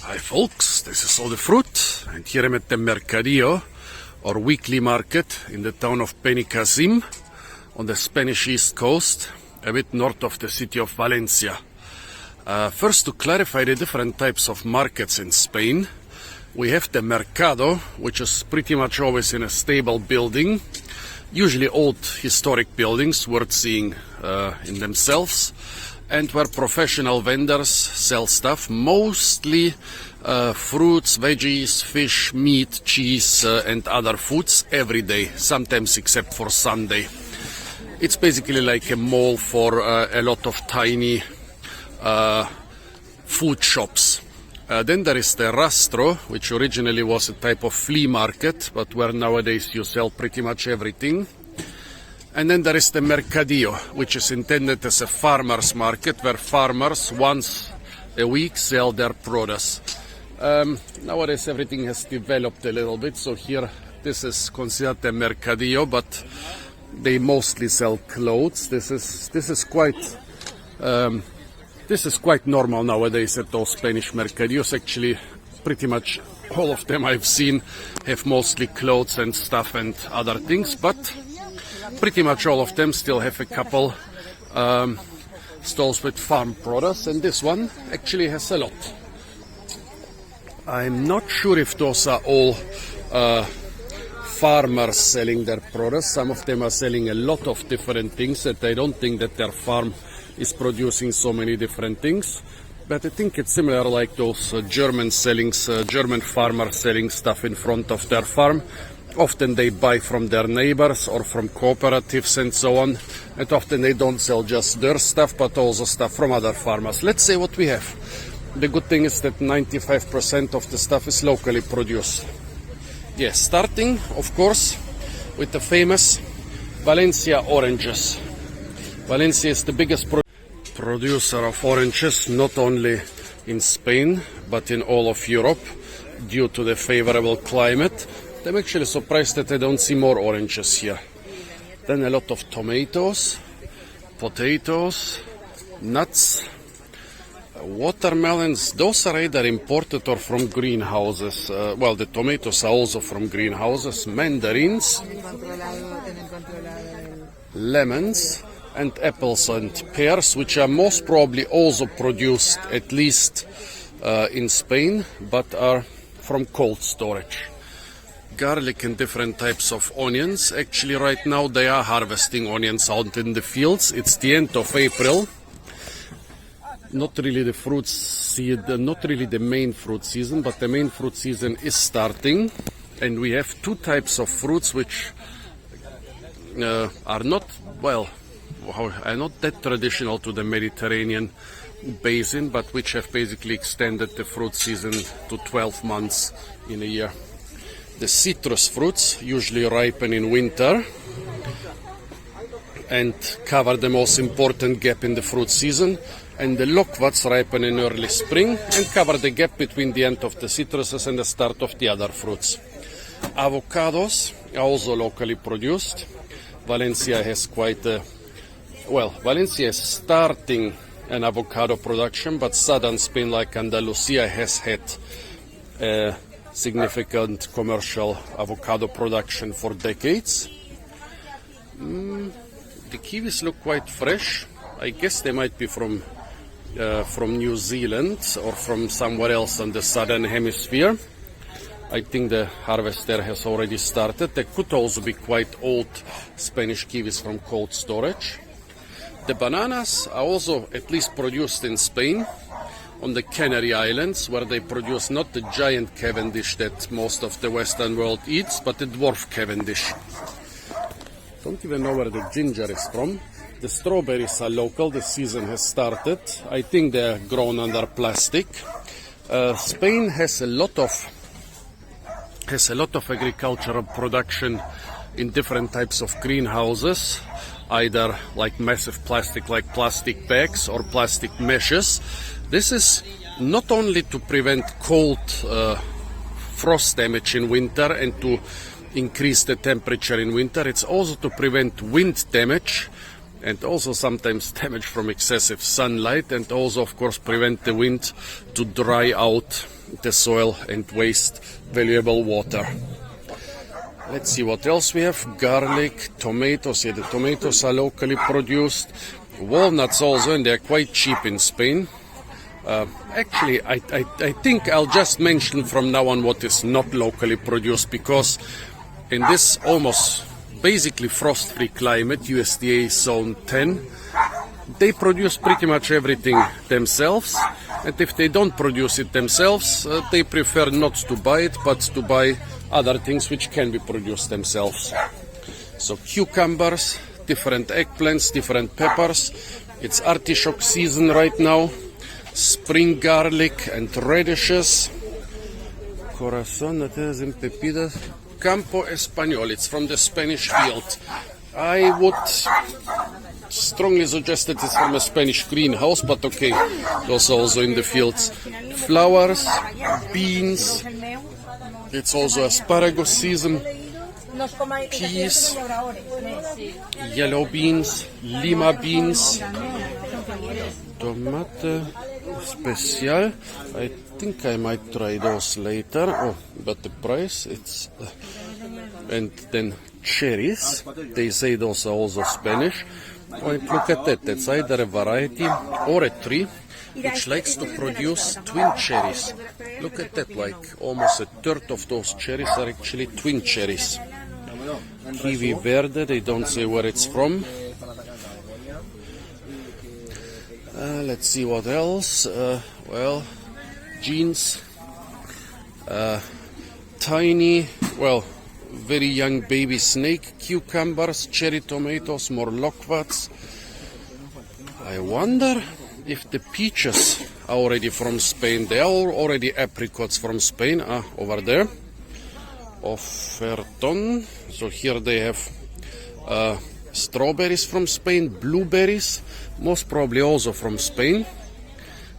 Hi folks, this is all the fruit, and here I'm at the Mercadillo, or weekly market, in the town of Benicassim, on the Spanish east coast, a bit north of the city of Valencia. First, to clarify the different types of markets in Spain, we have the Mercado, which is pretty much always in a stable building, usually old historic buildings worth seeing in themselves, and where professional vendors sell stuff, mostly fruits, veggies, fish, meat, cheese, and other foods every day, sometimes except for Sunday. It's basically like a mall for a lot of tiny food shops. Then there is the Rastro, which originally was a type of flea market, but where nowadays you sell pretty much everything. And then there is the Mercadillo, which is intended as a farmer's market, where farmers once a week sell their produce. Nowadays everything has developed a little bit, so here this is considered a Mercadillo, but they mostly sell clothes. This is quite normal nowadays at those Spanish Mercadillos. Actually, pretty much all of them I've seen have mostly clothes and stuff and other things, but pretty much all of them still have a couple stalls with farm produce, and this one actually has a lot. I'm not sure if those are all farmers selling their produce. Some of them are selling a lot of different things, and I don't think that their farm is producing so many different things. But I think it's similar like those German farmers selling stuff in front of their farm. Often they buy from their neighbors or from cooperatives and so on. And often they don't sell just their stuff, but also stuff from other farmers. Let's say what we have. The good thing is that 95% of the stuff is locally produced. Yes, starting, of course, with the famous Valencia oranges. Valencia is the biggest producer of oranges, not only in Spain, but in all of Europe, due to the favorable climate. I'm actually surprised that I don't see more oranges here. Then a lot of tomatoes, potatoes, nuts, watermelons. Those are either imported or from greenhouses. Well, the tomatoes are also from greenhouses. Mandarins, lemons, and apples and pears, which are most probably also produced at least in Spain, but are from cold storage. Garlic and different types of onions. Actually, right now they are harvesting onions out in the fields. It's the end of April. Not really the fruit season, not really the main fruit season, but the main fruit season is starting. And we have two types of fruits which are not that traditional to the Mediterranean basin, but which have basically extended the fruit season to 12 months in a year. The citrus fruits usually ripen in winter and cover the most important gap in the fruit season, and the loquats ripen in early spring and cover the gap between the end of the citruses and the start of the other fruits. Avocados are also locally produced. Valencia has Valencia is starting an avocado production, but southern Spain, like Andalusia, has had significant commercial avocado production for decades. The kiwis look quite fresh. I guess they might be from New Zealand or from somewhere else on the southern hemisphere. I think the harvest there has already started. There could also be quite old Spanish kiwis from cold storage. The bananas are also at least produced in Spain, on the Canary Islands, where they produce not the giant Cavendish that most of the Western world eats, but the dwarf Cavendish. Don't even know where the ginger is from. The strawberries are local. The season has started. I think they are grown under plastic. Spain has a lot of agricultural production in different types of greenhouses, either like massive plastic, like plastic bags, or plastic meshes. This is not only to prevent cold frost damage in winter and to increase the temperature in winter, it's also to prevent wind damage and also sometimes damage from excessive sunlight, and also of course prevent the wind to dry out the soil and waste valuable water. Let's see what else we have. Garlic, tomatoes. Yeah, the tomatoes are locally produced. Walnuts also, and they're quite cheap in Spain. Actually, I think I'll just mention from now on what is not locally produced, because in this almost basically frost-free climate, USDA Zone 10, they produce pretty much everything themselves. And if they don't produce it themselves, they prefer not to buy it, but to buy other things which can be produced themselves. So cucumbers, different eggplants, different peppers. It's artichoke season right now. Spring garlic and radishes. Corazon, pepitas. Campo Español, it's from the Spanish field. I would strongly suggest that it's from a Spanish greenhouse, but okay, those are also in the fields. Flowers, beans, it's also asparagus season, peas, yellow beans, lima beans, tomate special. I think I might try those later. Oh, but the price, it's... and then cherries, they say those are also Spanish. Oh, and look at that, that's either a variety or a tree which likes to produce twin cherries. Look at that, like almost a third of those cherries are actually twin cherries. Kiwi verde, they don't say where it's from. Let's see what else. Well, jeans, tiny, well, very young baby snake cucumbers, cherry tomatoes, more loquats. I wonder if the peaches are already from Spain. They are already apricots from Spain. Over there. Oferton. So here they have strawberries from Spain, blueberries, most probably also from Spain.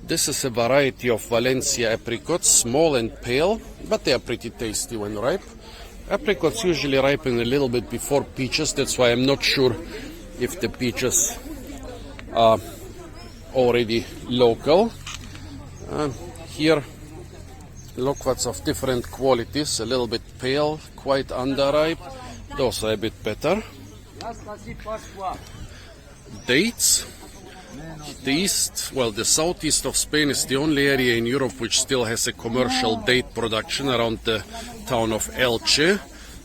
This is a variety of Valencia apricots, small and pale, but they are pretty tasty when ripe. Apricots usually ripen a little bit before peaches, that's why I'm not sure if the peaches are already local. Here, loquats of different qualities, a little bit pale, quite underripe, those are a bit better. Dates. The southeast of Spain is the only area in Europe which still has a commercial date production around the town of Elche,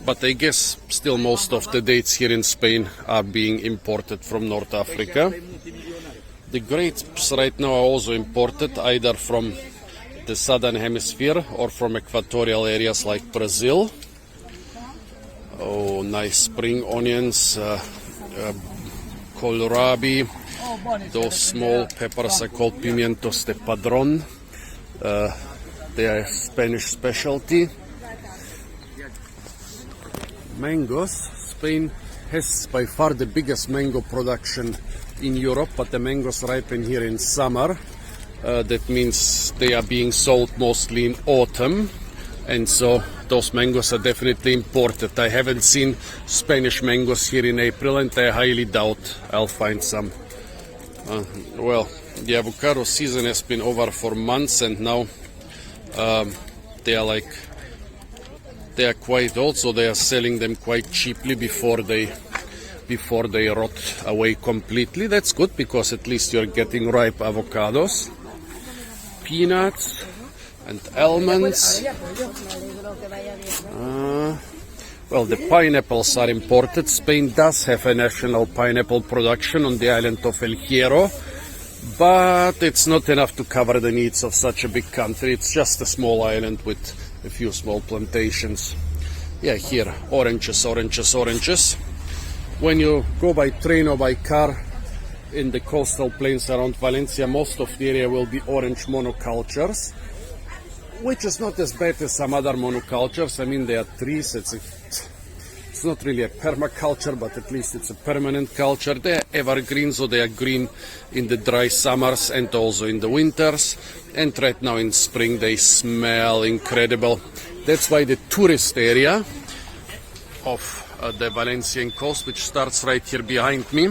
but I guess still most of the dates here in Spain are being imported from North Africa. The grapes right now are also imported either from the southern hemisphere or from equatorial areas like Brazil. Oh, nice spring onions, kohlrabi. Those small peppers are called pimientos de padrón. They are a Spanish specialty. Mangoes. Spain has by far the biggest mango production in Europe, but the mangoes ripen here in summer. That means they are being sold mostly in autumn, and so those mangoes are definitely imported. I haven't seen Spanish mangoes here in April, and I highly doubt I'll find some. Well, the avocado season has been over for months, and now they are quite old, so they are selling them quite cheaply before they rot away completely. That's good, because at least you're getting ripe avocados. Peanuts and almonds. Well, the pineapples are imported. Spain does have a national pineapple production on the island of El Hierro, but it's not enough to cover the needs of such a big country. It's just a small island with a few small plantations. Yeah, here, oranges, oranges, oranges. When you go by train or by car in the coastal plains around Valencia, most of the area will be orange monocultures, which is not as bad as some other monocultures. I mean, they are trees. It's not really a permaculture, but at least it's a permanent culture. They are evergreen, so they are green in the dry summers and also in the winters. And right now in spring, they smell incredible. That's why the tourist area of the Valencian coast, which starts right here behind me,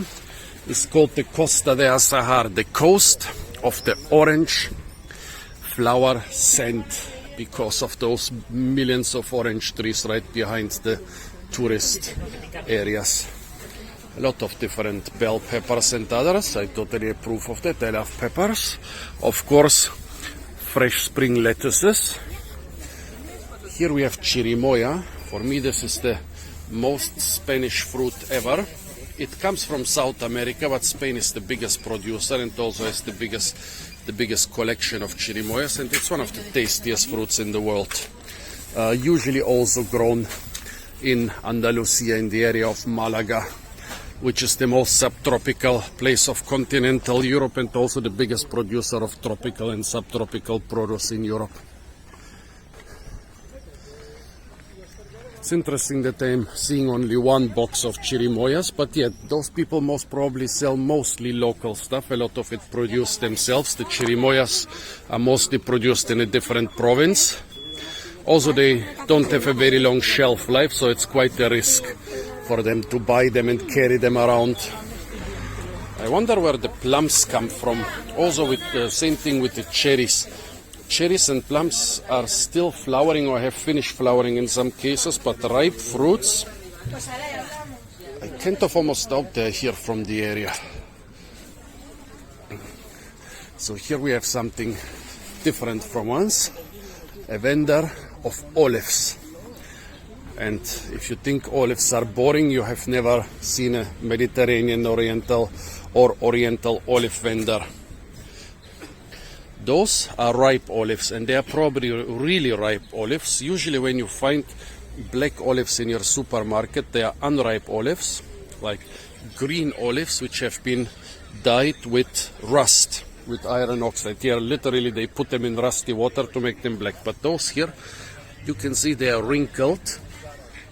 is called the Costa de Azahar, the coast of the orange flower scent, because of those millions of orange trees right behind the tourist areas. A lot of different bell peppers and others. I totally approve of that. I love peppers. Of course, fresh spring lettuces. Here we have chirimoya. For me, this is the most Spanish fruit ever. It comes from South America, but Spain is the biggest producer and also has the biggest collection of chirimoyas, and it's one of the tastiest fruits in the world. Usually also grown in Andalusia, in the area of Malaga, which is the most subtropical place of continental Europe and also the biggest producer of tropical and subtropical produce in Europe. It's interesting that I'm seeing only one box of chirimoyas, but yet those people most probably sell mostly local stuff. A lot of it produced themselves. The chirimoyas are mostly produced in a different province. Also, they don't have a very long shelf life, so it's quite a risk for them to buy them and carry them around. I wonder where the plums come from. Also, with the same thing with the cherries. Cherries and plums are still flowering or have finished flowering in some cases, but ripe fruits, I kind of almost doubt they're here from the area. So here we have something different from once, a vendor of olives. And if you think olives are boring, you have never seen a Mediterranean Oriental olive vendor. Those are ripe olives, and they are probably really ripe olives. Usually when you find black olives in your supermarket, they are unripe olives, like green olives which have been dyed with rust, with iron oxide. Here literally they put them in rusty water to make them black. But those here, you can see they are wrinkled.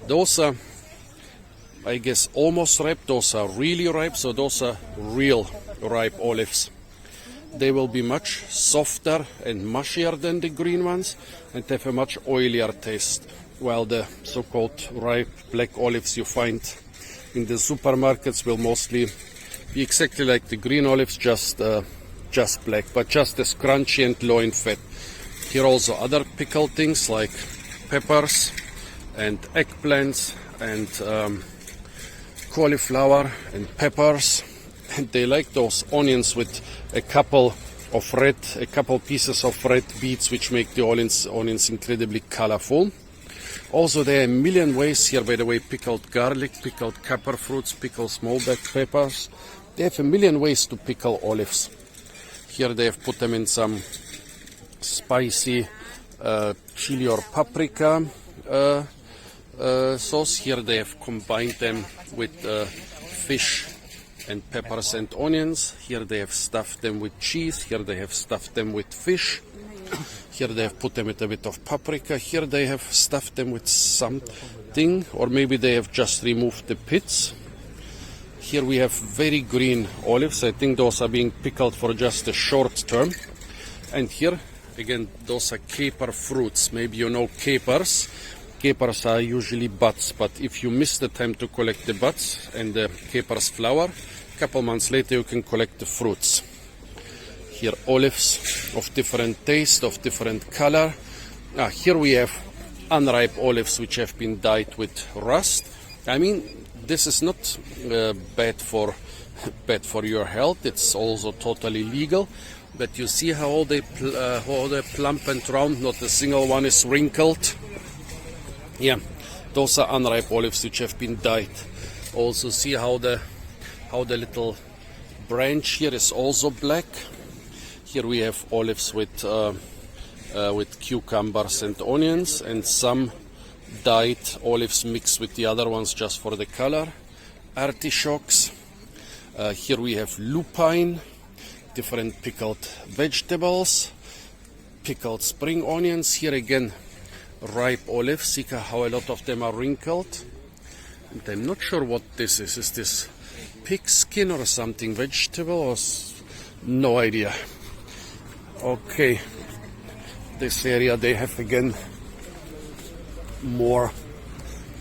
Those are, I guess, almost ripe. Those are really ripe, so those are real ripe olives. They will be much softer and mushier than the green ones and have a much oilier taste, while the so-called ripe black olives you find in the supermarkets will mostly be exactly like the green olives, just black, but just as crunchy and low in fat. Here also other pickled things like peppers and eggplants and cauliflower and peppers. And they like those onions with a couple pieces of red beets, which make the onions incredibly colorful. Also, there are a million ways here, by the way, pickled garlic, pickled pepper fruits, pickled small black peppers. They have a million ways to pickle olives. Here they have put them in some spicy chili or paprika sauce. Here they have combined them with fish and peppers and onions. Here they have stuffed them with cheese. Here they have stuffed them with fish. Here they have put them with a bit of paprika. Here they have stuffed them with something, or maybe they have just removed the pits. Here we have very green olives. I think those are being pickled for just a short term. And here again, those are caper fruits. Maybe you know capers. Capers are usually buds, but if you miss the time to collect the buds and the capers flower, a couple months later you can collect the fruits. Here olives of different taste, of different color. Here we have unripe olives which have been dyed with rust. I mean, this is not bad for your health. It's also totally legal. But you see how they plump and round. Not a single one is wrinkled. Yeah, those are unripe olives which have been dyed. Also see how the little branch here is also black. Here we have olives with cucumbers and onions, and some dyed olives mixed with the other ones just for the color. Artichokes. Here we have lupine, different pickled vegetables, pickled spring onions. Here again, ripe olives. See how a lot of them are wrinkled. And I'm not sure what this is. Is this pig skin or something? Vegetable or no idea. Okay, this area they have again more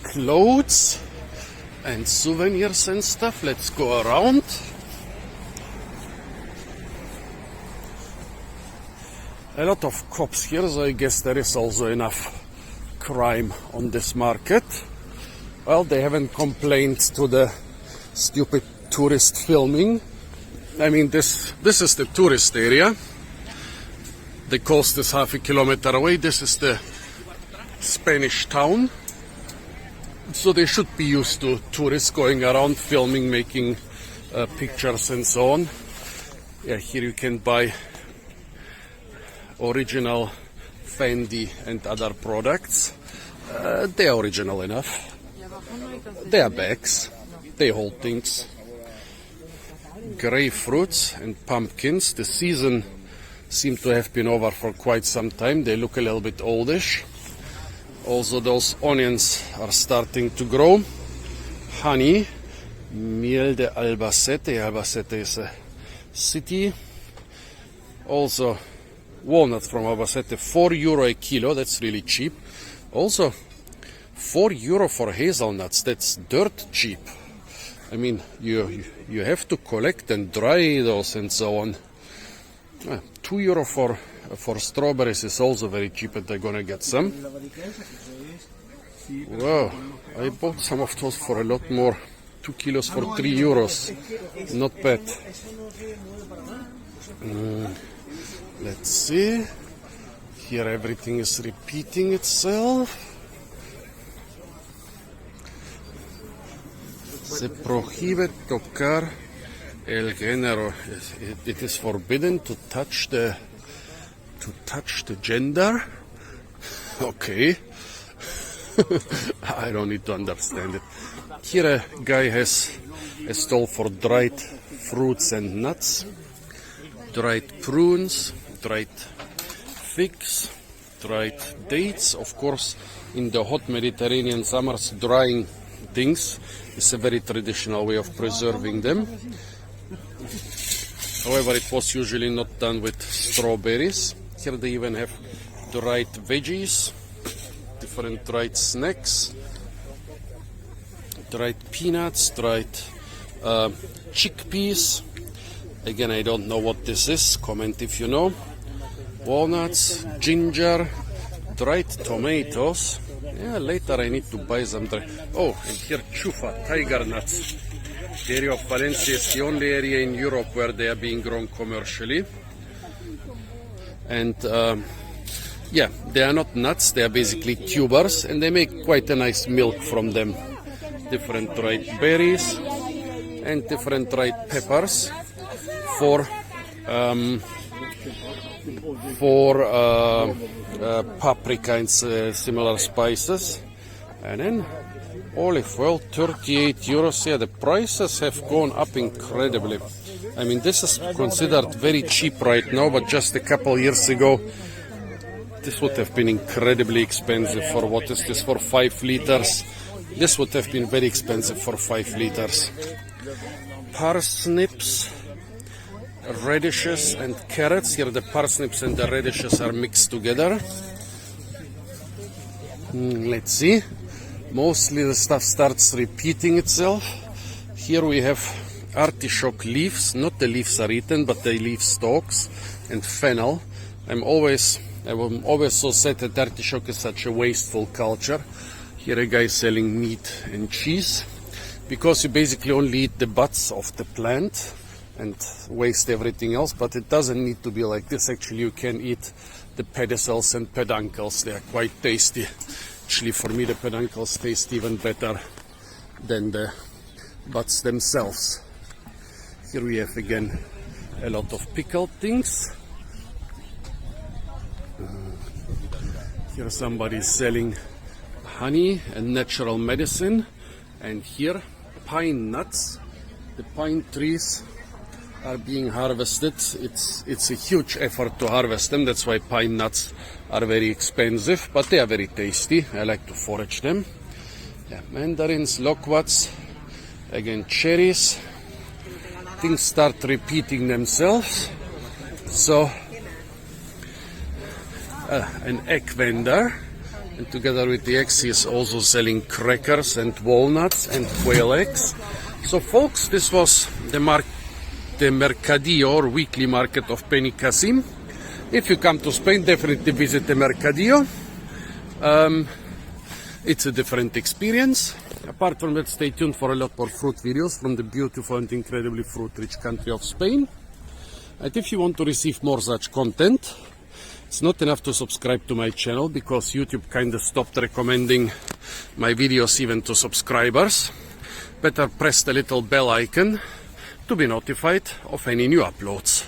clothes and souvenirs and stuff. Let's go around. a lot of cops here, so I guess there is also enough crime on this market. Well, they haven't complained to the stupid tourist filming. I mean, this is the tourist area. The coast is half a kilometer away. This is the Spanish town. So they should be used to tourists going around filming, making pictures and so on. Yeah, here you can buy original Fendi and other products. They are original enough. They are bags. They hold things. Grapefruits and pumpkins. The season seems to have been over for quite some time. They look a little bit oldish. Also, those onions are starting to grow. Honey, miel de Albacete. Albacete is a city. Also, walnuts from Albacete, €4 a kilo. That's really cheap. Also, €4 for hazelnuts. That's dirt cheap. I mean, you have to collect and dry those and so on. €2 for strawberries is also very cheap, and they're gonna get some. Wow, I bought some of those for a lot more. 2 kilos for €3. Not bad. Let's see. Here everything is repeating itself. Se prohíbe tocar el género. It is forbidden to touch the gender. Okay. I don't need to understand it. Here a guy has a stall for dried fruits and nuts, dried prunes, dried figs, dried dates. Of course, in the hot Mediterranean summers, drying things is a very traditional way of preserving them. However, it was usually not done with strawberries. Here they even have dried veggies, different dried snacks, dried peanuts, dried chickpeas. Again, I don't know what this is. Comment if you know. Walnuts, ginger, dried tomatoes. Yeah, later I need to buy some dried. Oh, and here chufa, tiger nuts. The area of Valencia is the only area in Europe where they are being grown commercially. And yeah, they are not nuts, they are basically tubers, and they make quite a nice milk from them. Different dried berries and different dried peppers for paprika and similar spices. And then olive oil, €38. Yeah, the prices have gone up incredibly. I mean, this is considered very cheap right now, but just a couple years ago, this would have been incredibly expensive. For what is this, for 5 liters? This would have been very expensive for 5 liters. Parsnips, radishes and carrots. Here the parsnips and the radishes are mixed together. Let's see. Mostly the stuff starts repeating itself. Here we have artichoke leaves. Not the leaves are eaten, but the leaf stalks, and fennel. I'm always so sad that artichoke is such a wasteful culture. Here a guy selling meat and cheese, because you basically only eat the butts of the plant and waste everything else. But it doesn't need to be like this. Actually, you can eat the pedicels and peduncles. They are quite tasty. Actually, for me, the peduncles taste even better than the butts themselves. Here we have again a lot of pickled things. Here somebody is selling honey and natural medicine, and here pine nuts. The pine trees are being harvested. It's a huge effort to harvest them. That's why pine nuts are very expensive, but they are very tasty. I like to forage them. Yeah, mandarins, loquats, again cherries. Things start repeating themselves. So an egg vendor, and together with the eggs he is also selling crackers and walnuts and quail eggs. So folks, this was the Mercadillo, or weekly market of Benicassim. If you come to Spain, definitely visit the Mercadillo. It's a different experience. Apart from that, stay tuned for a lot more fruit videos from the beautiful and incredibly fruit-rich country of Spain. And if you want to receive more such content, it's not enough to subscribe to my channel, because YouTube kind of stopped recommending my videos even to subscribers. Better press the little bell icon to be notified of any new uploads.